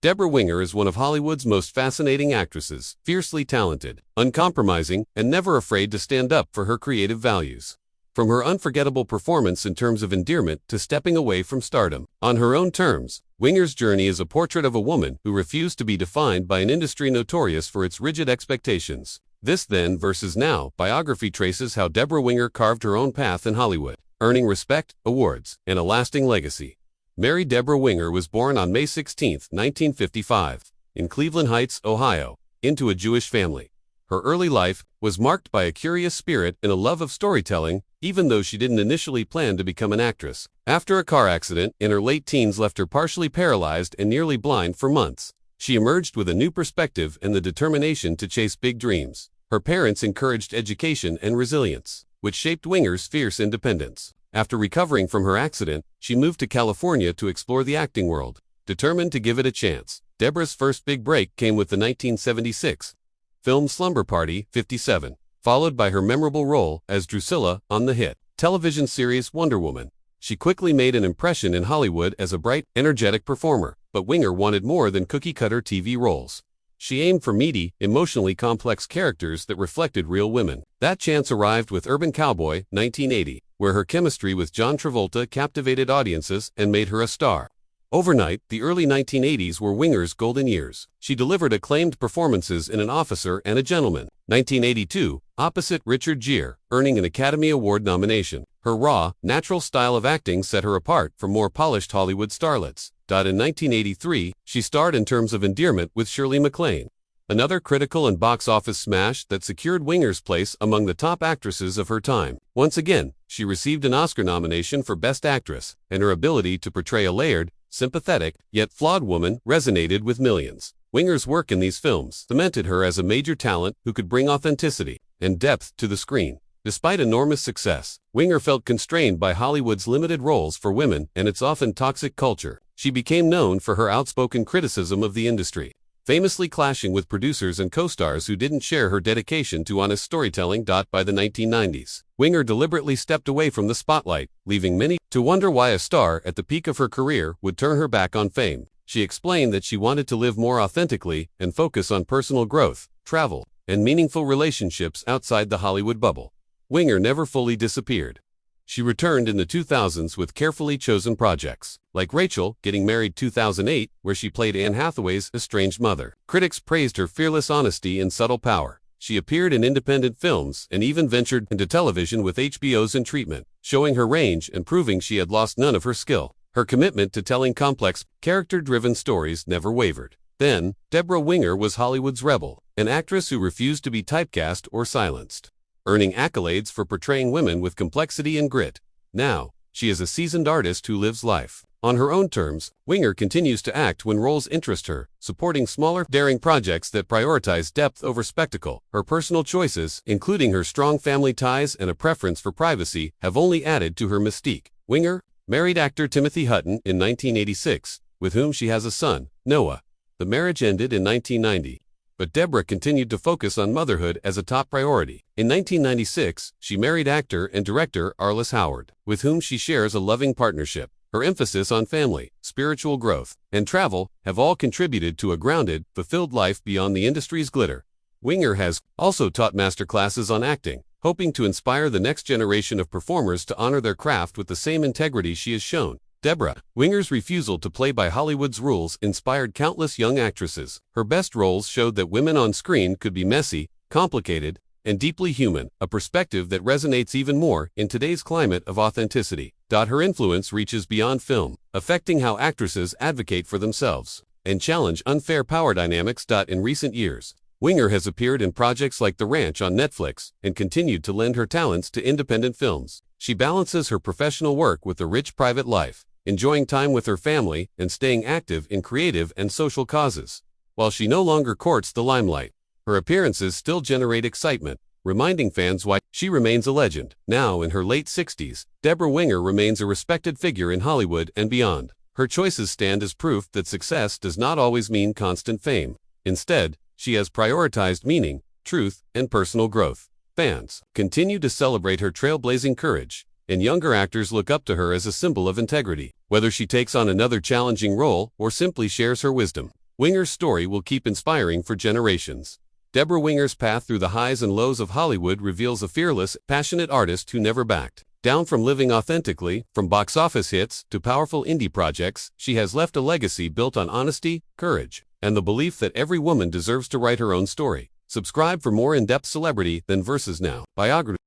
Debra Winger is one of Hollywood's most fascinating actresses, fiercely talented, uncompromising, and never afraid to stand up for her creative values. From her unforgettable performance in terms of Endearment to stepping away from stardom on her own terms, Winger's journey is a portrait of a woman who refused to be defined by an industry notorious for its rigid expectations. This Then versus Now biography traces how Debra Winger carved her own path in Hollywood, earning respect, awards, and a lasting legacy. Mary Debra Winger was born on May 16, 1955, in Cleveland Heights, Ohio, into a Jewish family. Her early life was marked by a curious spirit and a love of storytelling, even though she didn't initially plan to become an actress. After a car accident in her late teens left her partially paralyzed and nearly blind for months, she emerged with a new perspective and the determination to chase big dreams. Her parents encouraged education and resilience, which shaped Winger's fierce independence. After recovering from her accident, she moved to California to explore the acting world, determined to give it a chance. Debra's first big break came with the 1976 film Slumber Party 57, followed by her memorable role as Drusilla on the hit television series Wonder Woman. She quickly made an impression in Hollywood as a bright, energetic performer, but Winger wanted more than cookie-cutter TV roles. She aimed for meaty, emotionally complex characters that reflected real women. That chance arrived with Urban Cowboy 1980, where her chemistry with John Travolta captivated audiences and made her a star. Overnight, the early 1980s were Winger's golden years. She delivered acclaimed performances in An Officer and a Gentleman, 1982, opposite Richard Gere, earning an Academy Award nomination. Her raw, natural style of acting set her apart from more polished Hollywood starlets. In 1983, she starred in terms of Endearment with Shirley MacLaine, another critical and box office smash that secured Winger's place among the top actresses of her time. Once again, she received an Oscar nomination for Best Actress, and her ability to portray a layered, sympathetic, yet flawed woman resonated with millions. Winger's work in these films cemented her as a major talent who could bring authenticity and depth to the screen. Despite enormous success, Winger felt constrained by Hollywood's limited roles for women and its often toxic culture. She became known for her outspoken criticism of the industry, famously clashing with producers and co-stars who didn't share her dedication to honest storytelling. By the 1990s, Winger deliberately stepped away from the spotlight, leaving many to wonder why a star at the peak of her career would turn her back on fame. She explained that she wanted to live more authentically and focus on personal growth, travel, and meaningful relationships outside the Hollywood bubble. Winger never fully disappeared. She returned in the 2000s with carefully chosen projects, like Rachel, Getting Married 2008, where she played Anne Hathaway's estranged mother. Critics praised her fearless honesty and subtle power. She appeared in independent films and even ventured into television with HBO's In Treatment, showing her range and proving she had lost none of her skill. Her commitment to telling complex, character-driven stories never wavered. Then, Debra Winger was Hollywood's rebel, an actress who refused to be typecast or silenced, earning accolades for portraying women with complexity and grit. Now, she is a seasoned artist who lives life on her own terms. Winger continues to act when roles interest her, supporting smaller, daring projects that prioritize depth over spectacle. Her personal choices, including her strong family ties and a preference for privacy, have only added to her mystique. Winger married actor Timothy Hutton in 1986, with whom she has a son, Noah. The marriage ended in 1990. But Debra continued to focus on motherhood as a top priority. In 1996, she married actor and director Arliss Howard, with whom she shares a loving partnership. Her emphasis on family, spiritual growth, and travel have all contributed to a grounded, fulfilled life beyond the industry's glitter. Winger has also taught masterclasses on acting, hoping to inspire the next generation of performers to honor their craft with the same integrity she has shown. Debra Winger's refusal to play by Hollywood's rules inspired countless young actresses. Her best roles showed that women on screen could be messy, complicated, and deeply human, a perspective that resonates even more in today's climate of authenticity. Her influence reaches beyond film, affecting how actresses advocate for themselves and challenge unfair power dynamics. In recent years, Winger has appeared in projects like The Ranch on Netflix and continued to lend her talents to independent films. She balances her professional work with a rich private life, enjoying time with her family and staying active in creative and social causes. While she no longer courts the limelight, her appearances still generate excitement, reminding fans why she remains a legend. Now in her late 60s, Debra Winger remains a respected figure in Hollywood and beyond. Her choices stand as proof that success does not always mean constant fame. Instead, she has prioritized meaning, truth, and personal growth. Fans continue to celebrate her trailblazing courage, and younger actors look up to her as a symbol of integrity. Whether she takes on another challenging role or simply shares her wisdom, Winger's story will keep inspiring for generations. Debra Winger's path through the highs and lows of Hollywood reveals a fearless, passionate artist who never backed down from living authentically. From box office hits to powerful indie projects, she has left a legacy built on honesty, courage, and the belief that every woman deserves to write her own story. Subscribe for more in-depth celebrity than versus now. Biography.